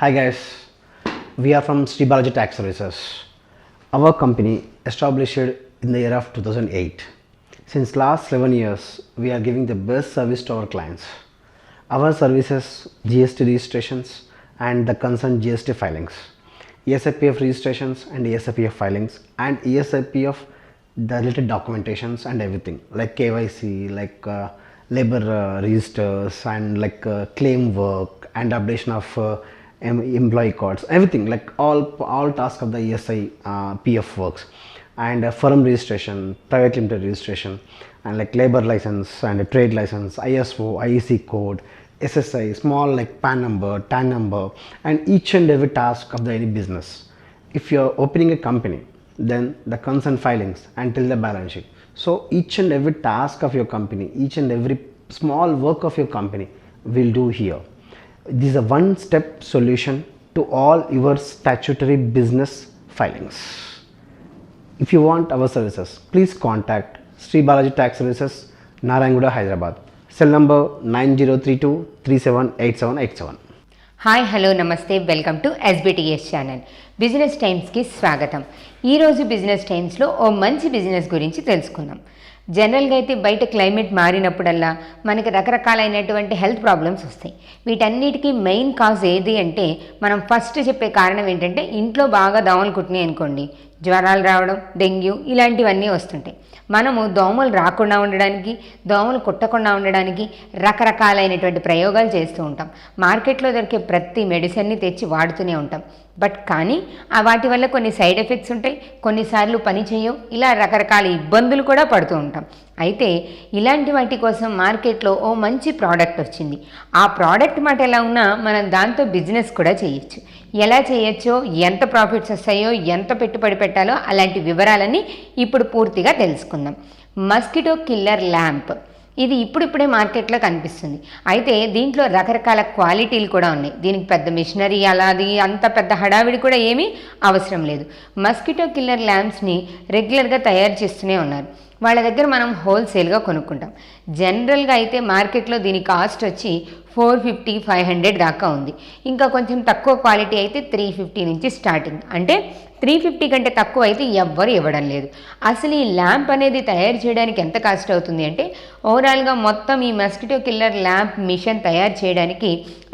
Hi guys, we are from Balaji Tax Services. Our company established in the year of 2008. Since last 11 years, we are giving the best service to our clients. Our services, GST registrations and the concerned GST filings, ESIPF registrations and ESIPF filings and ESIPF the related documentations and everything like KYC, like labor registers and like claim work and updation of employee cards, everything like all tasks of the ESI PF works, and firm registration, private limited registration, and like labor license and trade license, ISO, IEC code, SSI, small like PAN number, TAN number, and each and every task of the any business. If you are opening a company, then the concern filings until the balance sheet. So each and every task of your company, each and every small work of your company will do here. This is a one-step solution to all your statutory business filings. If you want our services, please contact Sri Balaji Tax Services, Narayanguda, Hyderabad. Cell number 9032378787. Hi hello నమస్తే, welcome to SBTS channel. Business టైమ్స్కి స్వాగతం. ఈరోజు business టైమ్స్లో ఓ మంచి business గురించి తెలుసుకుందాం. జనరల్గా అయితే బయట క్లైమేట్ మారినప్పుడల్లా మనకి రకరకాలైనటువంటి హెల్త్ ప్రాబ్లమ్స్ వస్తాయి. వీటన్నిటికీ మెయిన్ కాజ్ ఏది అంటే మనం ఫస్ట్ చెప్పే కారణం ఏంటంటే ఇంట్లో బాగా దోమలు కుట్టినాయి అనుకోండి, జ్వరాలు రావడం, డెంగ్యూ ఇలాంటివన్నీ వస్తుంటాయి. మనము దోమలు రాకుండా ఉండడానికి, దోమలు కుట్టకుండా ఉండడానికి రకరకాలైనటువంటి ప్రయోగాలు చేస్తూ ఉంటాం. మార్కెట్లో దొరికే ప్రతి మెడిసిన్ని తెచ్చి వాడుతూనే ఉంటాం. బట్ కానీ వాటి వల్ల కొన్ని సైడ్ ఎఫెక్ట్స్ ఉంటాయి, కొన్నిసార్లు పని చేయవు, ఇలా రకరకాల ఇబ్బందులు కూడా పడుతూ ఉంటాం. అయితే ఇలాంటి వాటి కోసం మార్కెట్లో ఓ మంచి ప్రోడక్ట్ వచ్చింది. ఆ ప్రోడక్ట్ మాట ఎలా ఉన్నా మనం దాంతో బిజినెస్ కూడా చేయొచ్చు. ఎలా చేయొచ్చో, ఎంత ప్రాఫిట్స్ వస్తాయో, ఎంత పెట్టుబడి పెట్టాలో అలాంటి వివరాలన్నీ ఇప్పుడు పూర్తిగా తెలుసుకుందాం. మస్కిటో కిల్లర్ ల్యాంప్ ఇది ఇప్పుడిప్పుడే మార్కెట్లో కనిపిస్తుంది. అయితే దీంట్లో రకరకాల క్వాలిటీలు కూడా ఉన్నాయి. దీనికి పెద్ద మిషనరీ అలాది అంత పెద్ద హడావిడి కూడా ఏమీ అవసరం లేదు. మస్కిటో కిల్లర్ ల్యాంప్స్ని రెగ్యులర్గా తయారు చేస్తూనే ఉన్నారు. వాళ్ళ దగ్గర మనం హోల్సేల్గా కొనుక్కుంటాం. జనరల్గా అయితే మార్కెట్లో దీని కాస్ట్ వచ్చి 450-500 దాకా ఉంది. ఇంకా కొంచెం తక్కువ క్వాలిటీ అయితే 350 నుంచి స్టార్టింగ్. అంటే 350 కంటే తక్కువ అయితే ఎవ్వరు ఇవ్వడం లేదు. అసలు ఈ ల్యాంప్ అనేది తయారు చేయడానికి ఎంత కాస్ట్ అవుతుంది అంటే ఓవరాల్గా మొత్తం ఈ మస్కిటో కిల్లర్ ల్యాంప్ మిషన్ తయారు చేయడానికి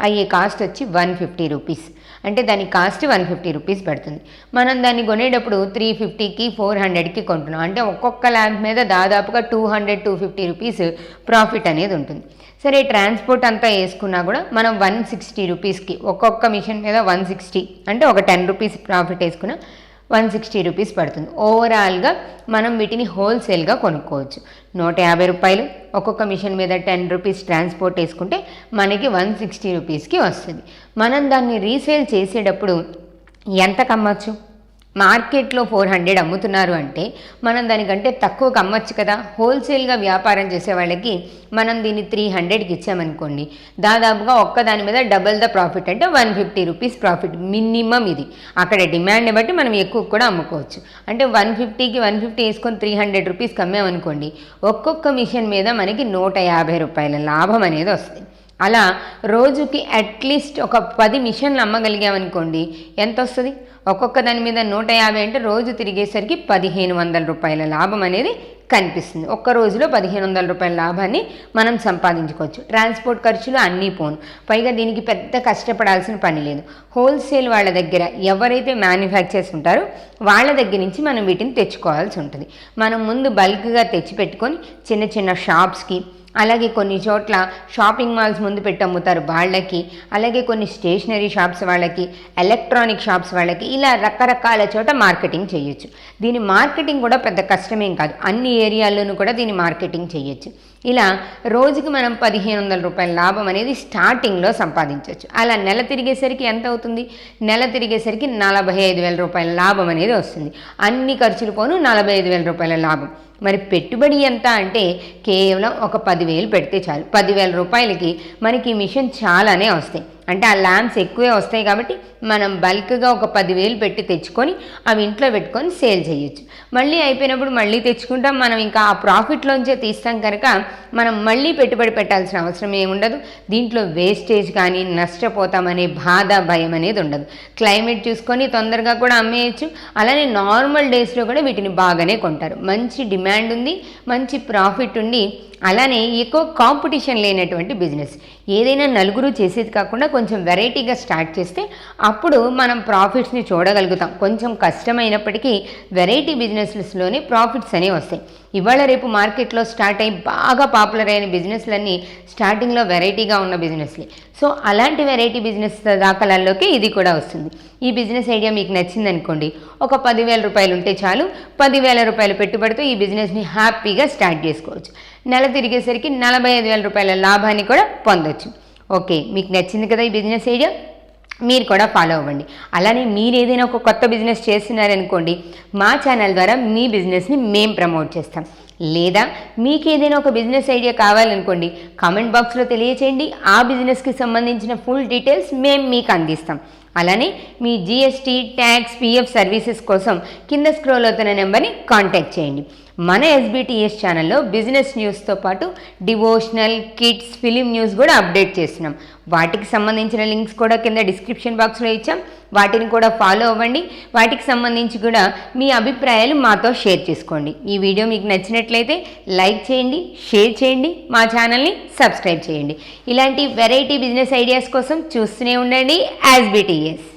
అయ్యే కాస్ట్ వచ్చి 150 రూపీస్. అంటే దాని కాస్ట్ 150 రూపీస్ పడుతుంది. మనం దాన్ని కొనేటప్పుడు 350కి 400కి కొంటున్నాం. అంటే ఒక్కొక్క ల్యాంప్ మీద దాదాపుగా 200-250 రూపీస్ ప్రాఫిట్ అనేది ఉంటుంది. సరే, ట్రాన్స్పోర్ట్ అంతా వేసుకున్నా కూడా మనం 160 రూపీస్కి ఒక్కొక్క మిషన్ మీద 160 అంటే ఒక 10 రూపీస్ ప్రాఫిట్ వేసుకున్నా 160 రూపీస్ పడుతుంది. ఓవరాల్గా మనం వీటిని హోల్సేల్గా కొనుక్కోవచ్చు. 150 రూపాయలు ఒక్కొక్క మిషన్ మీద 10 రూపీస్ ట్రాన్స్పోర్ట్ వేసుకుంటే మనకి 160 రూపీస్కి వస్తుంది. మనం దాన్ని రీసేల్ చేసేటప్పుడు ఎంతకు అమ్మచ్చు? మార్కెట్లో 400 అమ్ముతున్నారు అంటే మనం దానికంటే తక్కువకు అమ్మచ్చు కదా. హోల్సేల్గా వ్యాపారం చేసే వాళ్ళకి మనం దీన్ని 300కి ఇచ్చామనుకోండి, దాదాపుగా ఒక్కదాని మీద డబుల్ ద ప్రాఫిట్, అంటే 150 రూపీస్ ప్రాఫిట్ మినిమం. ఇది అక్కడ డిమాండ్ని బట్టి మనం ఎక్కువ కూడా అమ్ముకోవచ్చు. అంటే 150కి 150 వేసుకొని 300 రూపీస్కి అమ్మామనుకోండి, ఒక్కొక్క మిషన్ మీద మనకి 150 రూపాయల లాభం అనేది వస్తుంది. అలా రోజుకి అట్లీస్ట్ ఒక 10 మిషన్లు అమ్మగలిగామనుకోండి, ఎంత వస్తుంది? ఒక్కొక్క దాని మీద 150 అంటే రోజు తిరిగేసరికి 1500 రూపాయల లాభం అనేది కనిపిస్తుంది. ఒక్క రోజులో 1500 రూపాయల లాభాన్ని మనం సంపాదించుకోవచ్చు. ట్రాన్స్పోర్ట్ ఖర్చులు అన్నీ పోను. పైగా దీనికి పెద్ద కష్టపడాల్సిన పని లేదు. హోల్సేల్ వాళ్ళ దగ్గర ఎవరైతే మ్యానుఫ్యాక్చర్స్ ఉంటారో వాళ్ళ దగ్గర నుంచి మనం వీటిని తెచ్చుకోవాల్సి ఉంటుంది. మనం ముందు బల్క్గా తెచ్చి పెట్టుకొని చిన్న చిన్న షాప్స్కి, అలాగే కొన్ని చోట్ల షాపింగ్ మాల్స్ ముందు పెట్టి అమ్ముతారు వాళ్ళకి, అలాగే కొన్ని స్టేషనరీ షాప్స్ వాళ్ళకి, ఎలక్ట్రానిక్ షాప్స్ వాళ్ళకి, ఇలా రకరకాల చోట మార్కెటింగ్ చేయొచ్చు. దీని మార్కెటింగ్ కూడా పెద్ద కష్టమేం కాదు. అన్ని ఏరియాల్లోనూ కూడా దీని మార్కెటింగ్ చేయొచ్చు. ఇలా రోజుకి మనం 1500 రూపాయల లాభం అనేది స్టార్టింగ్లో సంపాదించవచ్చు. అలా నెల తిరిగేసరికి ఎంత అవుతుంది? నెల తిరిగేసరికి 45,000 రూపాయల లాభం అనేది వస్తుంది. అన్ని ఖర్చులు పోను 45,000 రూపాయల లాభం. మరి పెట్టుబడి ఎంత అంటే కేవలం ఒక 10,000 పెడితే చాలు. 10,000 రూపాయలకి మనకి మిషన్ చాలానే వస్తాయి. అంటే ఆ ల్యాంప్స్ ఎక్కువే వస్తాయి కాబట్టి మనం బల్క్గా ఒక 10,000 పెట్టి తెచ్చుకొని అవి ఇంట్లో పెట్టుకొని సేల్ చేయొచ్చు. మళ్ళీ అయిపోయినప్పుడు మళ్ళీ తెచ్చుకుంటాం. మనం ఇంకా ఆ ప్రాఫిట్లోంచే తీస్తాం కనుక మనం మళ్ళీ పెట్టుబడి పెట్టాల్సిన అవసరం ఏముండదు. దీంట్లో వేస్టేజ్ కానీ నష్టపోతామనే బాధ భయం అనేది ఉండదు. క్లైమేట్ చూసుకొని తొందరగా కూడా అమ్మేయచ్చు. అలానే నార్మల్ డేస్లో కూడా వీటిని బాగానే కొంటారు. మంచి డిమాండ్ ఉంది, మంచి ప్రాఫిట్ ఉండి అలానే ఎక్కువ కాంపిటీషన్ లేనటువంటి బిజినెస్. ఏదైనా నలుగురు చేసేది కాకుండా కొంచెం వెరైటీగా స్టార్ట్ చేస్తే అప్పుడు మనం ప్రాఫిట్స్ని చూడగలుగుతాం. కొంచెం కష్టమైనప్పటికీ వెరైటీ బిజినెస్లోనే ప్రాఫిట్స్ అనేవి వస్తాయి. ఇవాళ రేపు మార్కెట్లో స్టార్ట్ అయ్యి బాగా పాపులర్ అయిన బిజినెస్లన్నీ స్టార్టింగ్లో వెరైటీగా ఉన్న బిజినెస్లే. సో అలాంటి వెరైటీ బిజినెస్ దాఖలాల్లోకి ఇది కూడా వస్తుంది. ఈ బిజినెస్ ఐడియా మీకు నచ్చిందనుకోండి, ఒక 10,000 రూపాయలు ఉంటే చాలు, 10,000 రూపాయలు పెట్టుబడితో ఈ బిజినెస్ని హ్యాపీగా స్టార్ట్ చేసుకోవచ్చు. నెల తిరిగేసరికి 45,000 రూపాయల లాభాన్ని కూడా పొందొచ్చు. ఓకే, మీకు నచ్చింది కదా ఈ బిజినెస్ ఐడియా? మీరు కూడా ఫాలో అవ్వండి. అలానే మీరు ఏదైనా ఒక కొత్త బిజినెస్ చేస్తున్నారనుకోండి, మా ఛానల్ ద్వారా మీ బిజినెస్ని మేము ప్రమోట్ చేస్తాం. లేదా మీకు ఏదైనా ఒక బిజినెస్ ఐడియా కావాలనుకోండి, కామెంట్ బాక్స్లో తెలియచేయండి. ఆ బిజినెస్కి సంబంధించిన ఫుల్ డీటెయిల్స్ మేము మీకు అందిస్తాం. అలానే మీ జిఎస్టీ, ట్యాక్స్, పిఎఫ్ సర్వీసెస్ కోసం కింద స్క్రోల్ అవుతున్న నెంబర్ని కాంటాక్ట్ చేయండి. మన ఎస్బిటిఎస్ ఛానల్లో బిజినెస్ న్యూస్తో పాటు డివోషనల్, కిడ్స్, ఫిలిం న్యూస్ కూడా అప్డేట్ చేస్తున్నాం. వాటికి సంబంధించిన లింక్స్ కూడా కింద డిస్క్రిప్షన్ బాక్స్లో ఇచ్చాం. వాటిని కూడా ఫాలో అవ్వండి. వాటికి సంబంధించి కూడా మీ అభిప్రాయాలు మాతో షేర్ చేసుకోండి. ఈ వీడియో మీకు నచ్చినట్లయితే లైక్ చేయండి, షేర్ చేయండి, మా ఛానల్ని సబ్స్క్రైబ్ చేయండి. ఇలాంటి వెరైటీ బిజినెస్ ఐడియాస్ కోసం చూస్తూనే ఉండండి ఎస్బిటిఎస్.